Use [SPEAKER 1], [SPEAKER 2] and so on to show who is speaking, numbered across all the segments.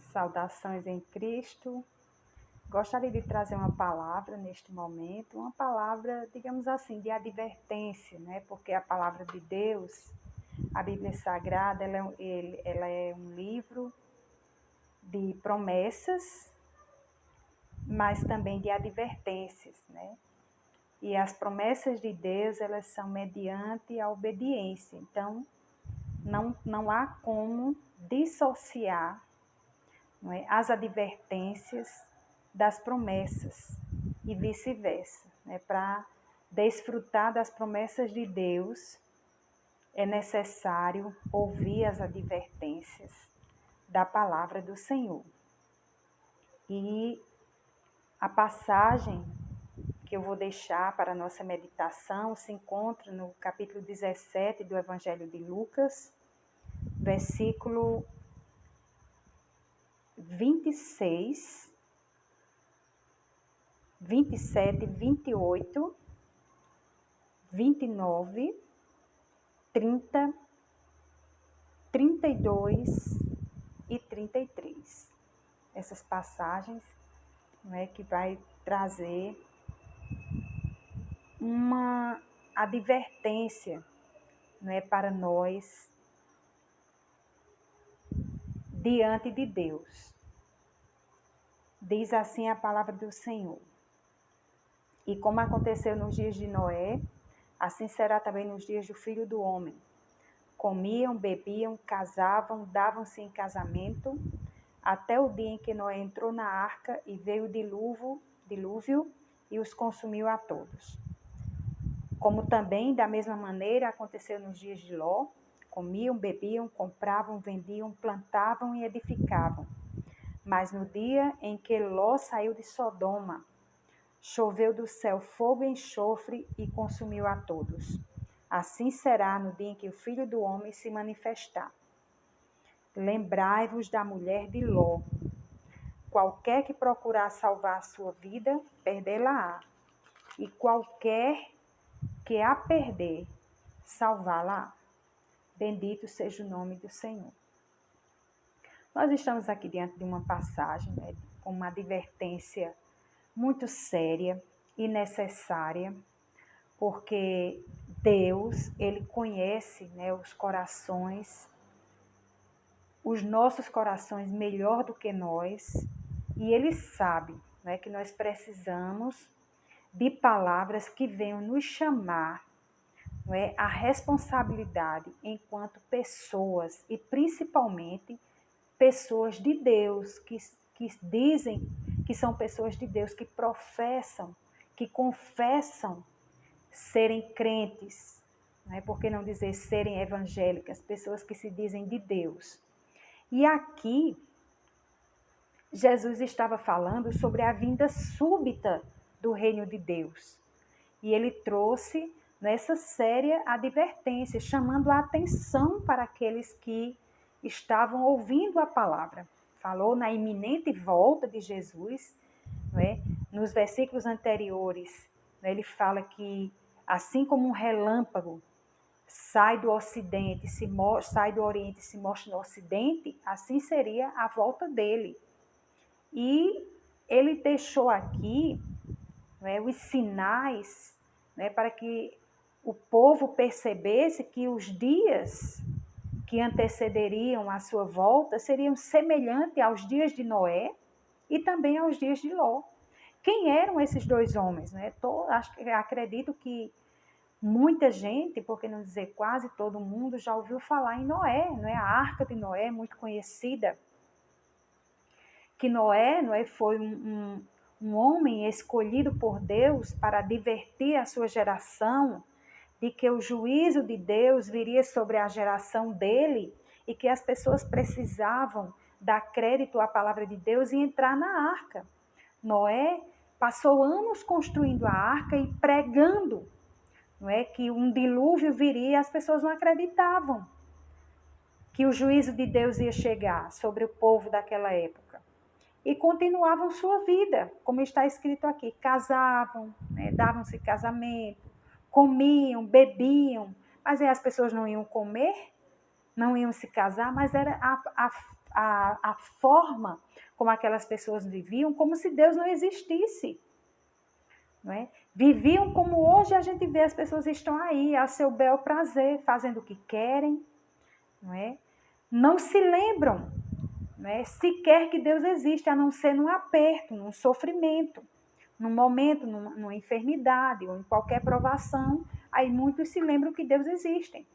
[SPEAKER 1] Saudações em Cristo. Gostaria de trazer uma palavra neste momento, uma palavra, digamos assim, de advertência, né? Porque a palavra de Deus, a Bíblia Sagrada, ela é um livro de promessas, mas também de advertências, né? E as promessas de Deus, elas são mediante a obediência. Então, não há como dissociar, não é, as advertências das promessas e vice-versa. Né? Para desfrutar das promessas de Deus, é necessário ouvir as advertências da palavra do Senhor. E a passagem que eu vou deixar para a nossa meditação se encontra no capítulo 17 do Evangelho de Lucas, versículo 26, 27, 28, 29, 30, 32 e 33. Essas passagens, né, que vai trazer uma advertência, né, para nós diante de Deus. Diz assim a palavra do Senhor: e como aconteceu nos dias de Noé, assim será também nos dias do Filho do Homem. Comiam, bebiam, casavam, davam-se em casamento, até o dia em que Noé entrou na arca e veio o dilúvio e os consumiu a todos. Como também, da mesma maneira, aconteceu nos dias de Ló: comiam, bebiam, compravam, vendiam, plantavam e edificavam. Mas no dia em que Ló saiu de Sodoma, choveu do céu fogo e enxofre e consumiu a todos. Assim será no dia em que o Filho do Homem se manifestar. Lembrai-vos da mulher de Ló. Qualquer que procurar salvar a sua vida, perdê-la-á. E qualquer que a perder, salvá-la. Bendito seja o nome do Senhor. Nós estamos aqui diante de uma passagem, né, com uma advertência muito séria e necessária, porque Deus, Ele conhece, né, os corações, os nossos corações melhor do que nós, e Ele sabe, né, que nós precisamos de palavras que venham nos chamar, não é, a responsabilidade enquanto pessoas, e principalmente pessoas de Deus, que dizem que são pessoas de Deus, que professam, que confessam serem crentes, né? Por que não dizer serem evangélicas, pessoas que se dizem de Deus. E aqui, Jesus estava falando sobre a vinda súbita do reino de Deus. E ele trouxe nessa séria advertência, chamando a atenção para aqueles que estavam ouvindo a palavra. Falou na iminente volta de Jesus, não é? Nos versículos anteriores, né, ele fala que assim como um relâmpago sai do ocidente, sai do oriente e se mostra no ocidente, assim seria a volta dele. E ele deixou aqui, né, os sinais, né, para que o povo percebesse que os dias que antecederiam a sua volta seriam semelhantes aos dias de Noé e também aos dias de Ló. Quem eram esses dois homens? Né? Acredito que muita gente, por que não dizer quase todo mundo, já ouviu falar em Noé. Não é? A Arca de Noé é muito conhecida. Que Noé foi um homem escolhido por Deus para advertir a sua geração de que o juízo de Deus viria sobre a geração dele e que as pessoas precisavam dar crédito à palavra de Deus e entrar na arca. Noé passou anos construindo a arca e pregando, não é, que um dilúvio viria e as pessoas não acreditavam que o juízo de Deus ia chegar sobre o povo daquela época. E continuavam sua vida, como está escrito aqui, casavam, né, davam-se casamento, comiam, bebiam, mas aí as pessoas não iam comer, não iam se casar, mas era a a forma como aquelas pessoas viviam, como se Deus não existisse. Não é? Viviam como hoje a gente vê as pessoas estão aí, a seu bel prazer, fazendo o que querem. Não é? Não se lembram, não é? Sequer que Deus existe, a não ser num aperto, num sofrimento, num momento, numa enfermidade ou em qualquer provação, aí muitos se lembram que Deus existe.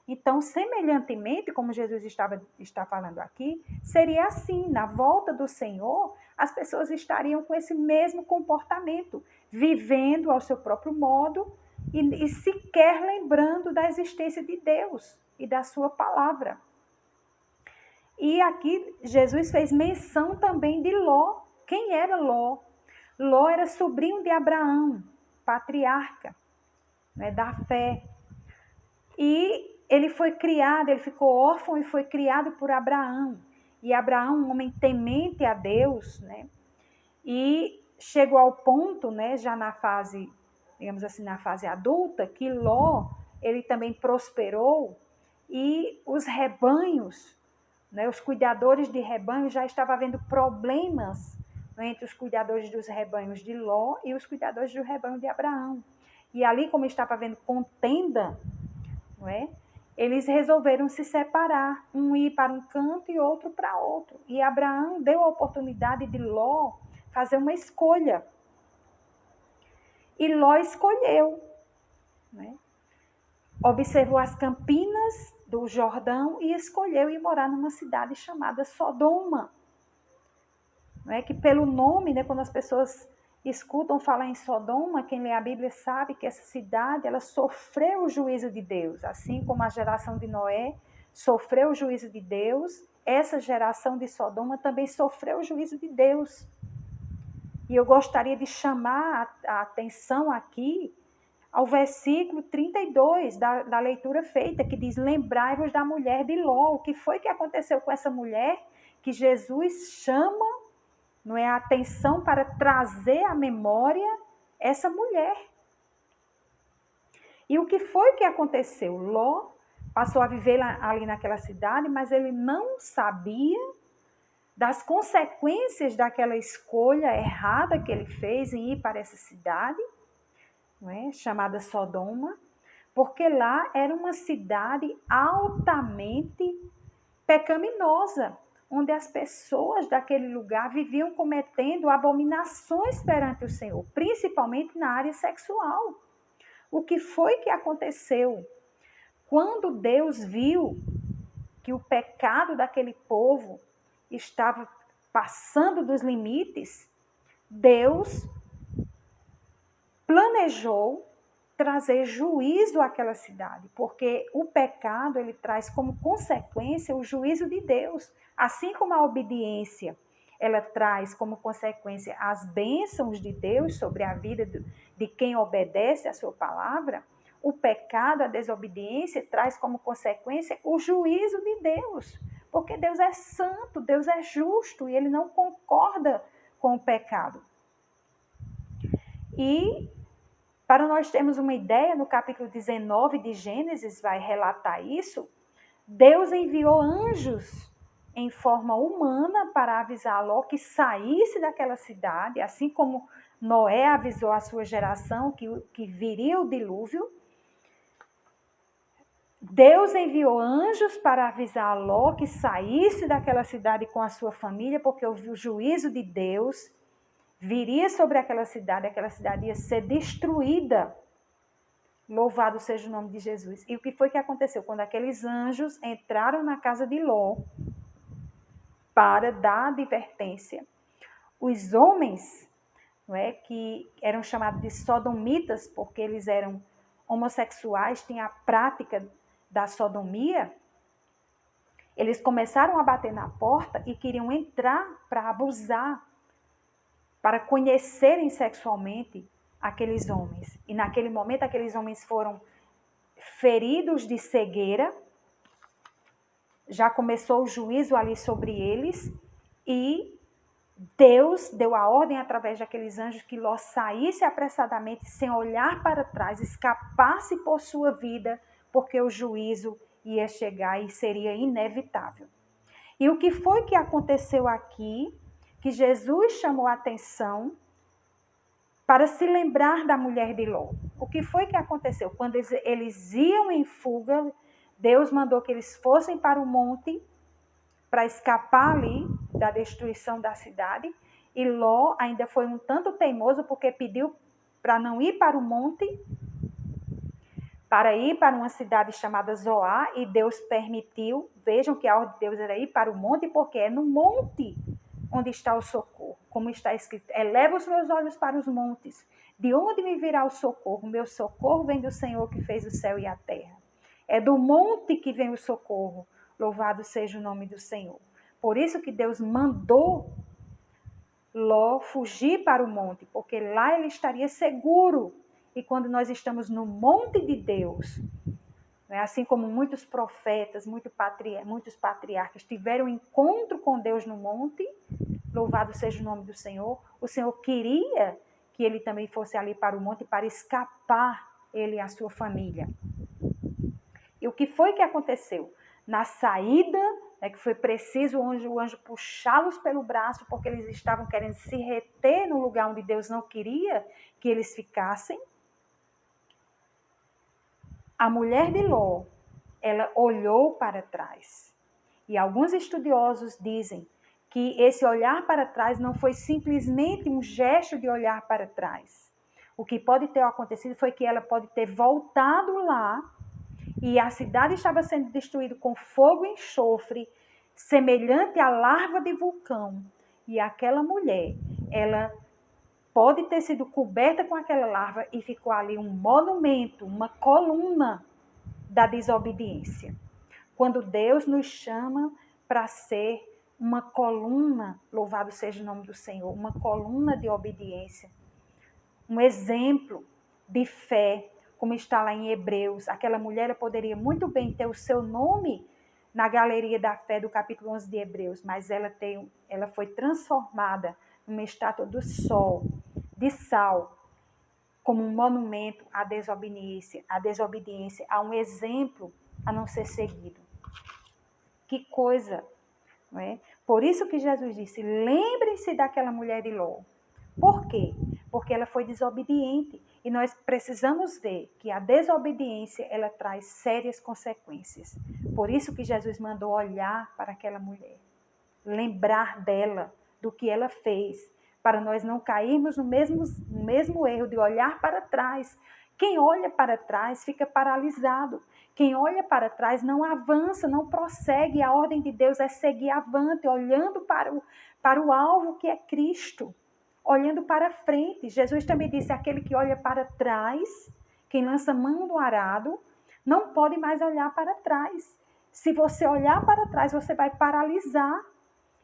[SPEAKER 1] Então, semelhantemente, como Jesus está falando aqui, seria assim, na volta do Senhor, as pessoas estariam com esse mesmo comportamento, vivendo ao seu próprio modo e sequer lembrando da existência de Deus e da sua palavra. E aqui Jesus fez menção também de Ló. Quem era Ló? Ló era sobrinho de Abraão, patriarca, né, da fé. E ele foi criado, ele ficou órfão e foi criado por Abraão. E Abraão, um homem temente a Deus, né? E chegou ao ponto, né, já na fase, digamos assim, na fase adulta, que Ló, ele também prosperou e os rebanhos, né, os cuidadores de rebanho já estavam havendo problemas, né, entre os cuidadores dos rebanhos de Ló e os cuidadores do rebanho de Abraão. E ali, como estava havendo contenda, não é? Eles resolveram se separar, um ir para um canto e outro para outro. E Abraão deu a oportunidade de Ló fazer uma escolha. E Ló escolheu, né? Observou as campinas do Jordão e escolheu ir morar numa cidade chamada Sodoma. Não é? Que pelo nome, né, quando as pessoas escutam falar em Sodoma, quem lê a Bíblia sabe que essa cidade ela sofreu o juízo de Deus, assim como a geração de Noé sofreu o juízo de Deus, essa geração de Sodoma também sofreu o juízo de Deus. E eu gostaria de chamar a atenção aqui ao versículo 32 da leitura feita, que diz: lembrai-vos da mulher de Ló. O que foi que aconteceu com essa mulher que Jesus chama, não é, a atenção para trazer à memória essa mulher? E o que foi que aconteceu? Ló passou a viver ali naquela cidade, mas ele não sabia das consequências daquela escolha errada que ele fez em ir para essa cidade, não é, chamada Sodoma, porque lá era uma cidade altamente pecaminosa, onde as pessoas daquele lugar viviam cometendo abominações perante o Senhor, principalmente na área sexual. O que foi que aconteceu? Quando Deus viu que o pecado daquele povo estava passando dos limites, Deus planejou trazer juízo àquela cidade, porque o pecado ele traz como consequência o juízo de Deus, assim como a obediência ela traz como consequência as bênçãos de Deus sobre a vida de quem obedece à sua palavra. O pecado, a desobediência traz como consequência o juízo de Deus, porque Deus é santo, Deus é justo e ele não concorda com o pecado. E para nós termos uma ideia, no capítulo 19 de Gênesis vai relatar isso, Deus enviou anjos em forma humana para avisar Ló que saísse daquela cidade, assim como Noé avisou a sua geração que viria o dilúvio. Deus enviou anjos para avisar Ló que saísse daquela cidade com a sua família, porque o juízo de Deus viria sobre aquela cidade ia ser destruída. Louvado seja o nome de Jesus. E o que foi que aconteceu? Quando aqueles anjos entraram na casa de Ló para dar advertência, os homens, não é, que eram chamados de sodomitas, porque eles eram homossexuais, tinham a prática da sodomia, eles começaram a bater na porta e queriam entrar para abusar, para conhecerem sexualmente aqueles homens. E naquele momento, aqueles homens foram feridos de cegueira, já começou o juízo ali sobre eles, e Deus deu a ordem através daqueles anjos que Ló saísse apressadamente, sem olhar para trás, escapasse por sua vida, porque o juízo ia chegar e seria inevitável. E o que foi que aconteceu aqui, que Jesus chamou a atenção para se lembrar da mulher de Ló? O que foi que aconteceu? Quando eles iam em fuga, Deus mandou que eles fossem para o monte para escapar ali da destruição da cidade. E Ló ainda foi um tanto teimoso porque pediu para não ir para o monte, para ir para uma cidade chamada Zoar, e Deus permitiu. Vejam que a ordem de Deus era ir para o monte, porque é no monte onde está o socorro. Como está escrito, eleva os meus olhos para os montes. De onde me virá o socorro? O meu socorro vem do Senhor que fez o céu e a terra. É do monte que vem o socorro. Louvado seja o nome do Senhor. Por isso que Deus mandou Ló fugir para o monte, porque lá ele estaria seguro. E quando nós estamos no monte de Deus, né, assim como muitos profetas, muitos patriarcas tiveram encontro com Deus no monte, louvado seja o nome do Senhor, o Senhor queria que ele também fosse ali para o monte para escapar ele e a sua família. E o que foi que aconteceu? Na saída, que foi preciso o anjo puxá-los pelo braço, porque eles estavam querendo se reter no lugar onde Deus não queria que eles ficassem. A mulher de Ló, ela olhou para trás. E alguns estudiosos dizem que esse olhar para trás não foi simplesmente um gesto de olhar para trás. O que pode ter acontecido foi que ela pode ter voltado lá e a cidade estava sendo destruída com fogo e enxofre, semelhante à larva de vulcão. E aquela mulher, ela pode ter sido coberta com aquela larva e ficou ali um monumento, uma coluna da desobediência. Quando Deus nos chama para ser uma coluna, louvado seja o nome do Senhor, uma coluna de obediência, um exemplo de fé, como está lá em Hebreus, aquela mulher poderia muito bem ter o seu nome na galeria da fé do capítulo 11 de Hebreus, mas ela foi transformada numa estátua do sol, de sal, como um monumento à desobediência, a um exemplo a não ser seguido. Que coisa, não é? Por isso que Jesus disse, lembrem-se daquela mulher de Ló. Por quê? Porque ela foi desobediente. E nós precisamos ver que a desobediência, ela traz sérias consequências. Por isso que Jesus mandou olhar para aquela mulher. Lembrar dela, do que ela fez. Para nós não cairmos no mesmo erro de olhar para trás. Quem olha para trás fica paralisado. Quem olha para trás não avança, não prossegue. A ordem de Deus é seguir avante, olhando para o alvo que é Cristo. Olhando para frente. Jesus também disse, aquele que olha para trás, quem lança mão no arado, não pode mais olhar para trás. Se você olhar para trás, você vai paralisar.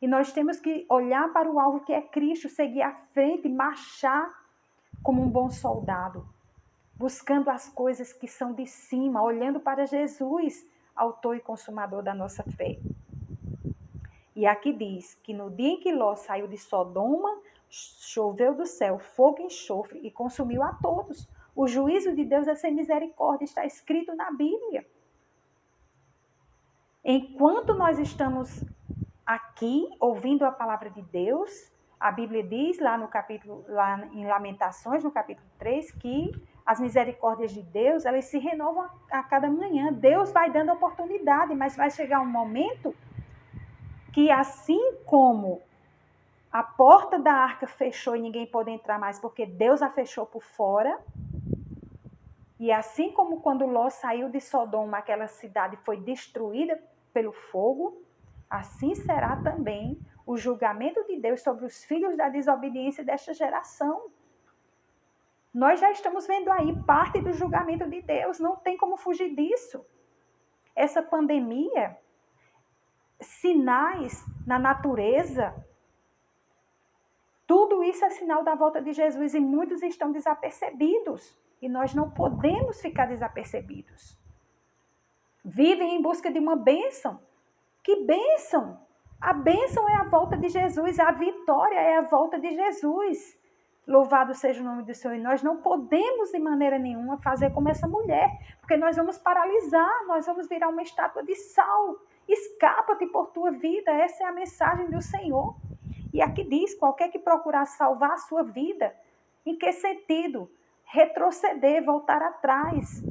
[SPEAKER 1] E nós temos que olhar para o alvo que é Cristo, seguir à frente, marchar como um bom soldado, buscando as coisas que são de cima, olhando para Jesus, autor e consumador da nossa fé. E aqui diz que no dia em que Ló saiu de Sodoma, choveu do céu fogo e enxofre e consumiu a todos. O juízo de Deus é sem misericórdia, está escrito na Bíblia. Enquanto nós estamos aqui ouvindo a palavra de Deus, a Bíblia diz lá em Lamentações, no capítulo 3, que as misericórdias de Deus, elas se renovam a cada manhã. Deus vai dando oportunidade, mas vai chegar um momento que assim como a porta da arca fechou e ninguém pôde entrar mais porque Deus a fechou por fora, e assim como quando Ló saiu de Sodoma, aquela cidade foi destruída pelo fogo, assim será também o julgamento de Deus sobre os filhos da desobediência desta geração. Nós já estamos vendo aí parte do julgamento de Deus, não tem como fugir disso. Essa pandemia, sinais na natureza, tudo isso é sinal da volta de Jesus e muitos estão desapercebidos. E nós não podemos ficar desapercebidos. Vivem em busca de uma bênção. Que bênção! A bênção é a volta de Jesus, a vitória é a volta de Jesus. Louvado seja o nome do Senhor. E nós não podemos de maneira nenhuma fazer como essa mulher, porque nós vamos paralisar, nós vamos virar uma estátua de sal escapa-te por tua vida. Essa é a mensagem do Senhor. E aqui diz, qualquer que procurar salvar a sua vida, em que sentido? Retroceder, voltar atrás,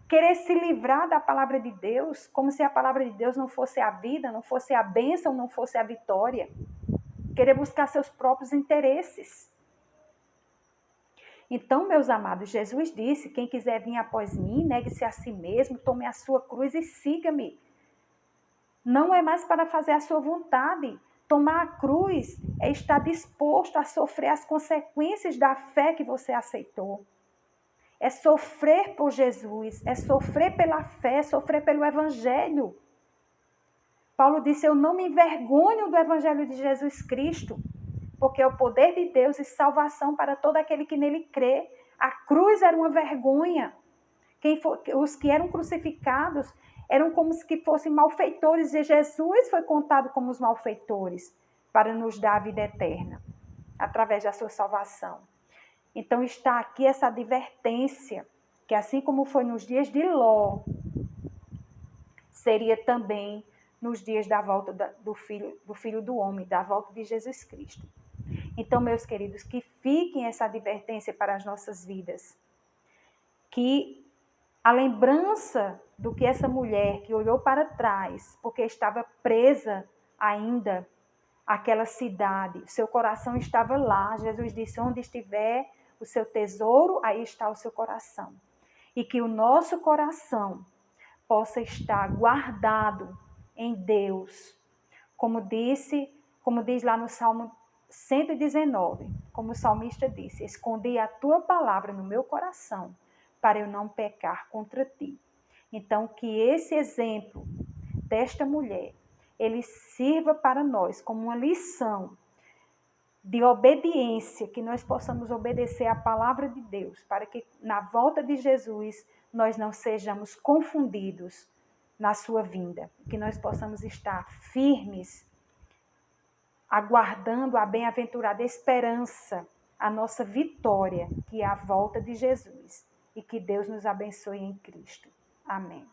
[SPEAKER 1] querer se livrar da palavra de Deus, como se a palavra de Deus não fosse a vida, não fosse a bênção, não fosse a vitória. Querer buscar seus próprios interesses. Então, meus amados, Jesus disse, quem quiser vir após mim, negue-se a si mesmo, tome a sua cruz e siga-me. Não é mais para fazer a sua vontade. Tomar a cruz é estar disposto a sofrer as consequências da fé que você aceitou. É sofrer por Jesus, é sofrer pela fé, é sofrer pelo Evangelho. Paulo disse, eu não me envergonho do Evangelho de Jesus Cristo, porque é o poder de Deus e salvação para todo aquele que nele crê. A cruz era uma vergonha. Os que eram crucificados eram como se fossem malfeitores, e Jesus foi contado como os malfeitores para nos dar a vida eterna, através da sua salvação. Então está aqui essa advertência, que assim como foi nos dias de Ló, seria também nos dias da volta do Filho do Homem, da volta de Jesus Cristo. Então, meus queridos, que fiquem essa advertência para as nossas vidas, que a lembrança do que essa mulher que olhou para trás, porque estava presa ainda àquela cidade, seu coração estava lá. Jesus disse, onde estiver o seu tesouro, aí está o seu coração. E que o nosso coração possa estar guardado em Deus, como diz lá no Salmo 119, como o salmista disse, escondi a tua palavra no meu coração, para eu não pecar contra ti. Então, que esse exemplo desta mulher, ele sirva para nós como uma lição de obediência, que nós possamos obedecer à palavra de Deus, para que na volta de Jesus nós não sejamos confundidos na sua vinda, que nós possamos estar firmes, aguardando a bem-aventurada esperança, a nossa vitória, que é a volta de Jesus. E que Deus nos abençoe em Cristo. Amém.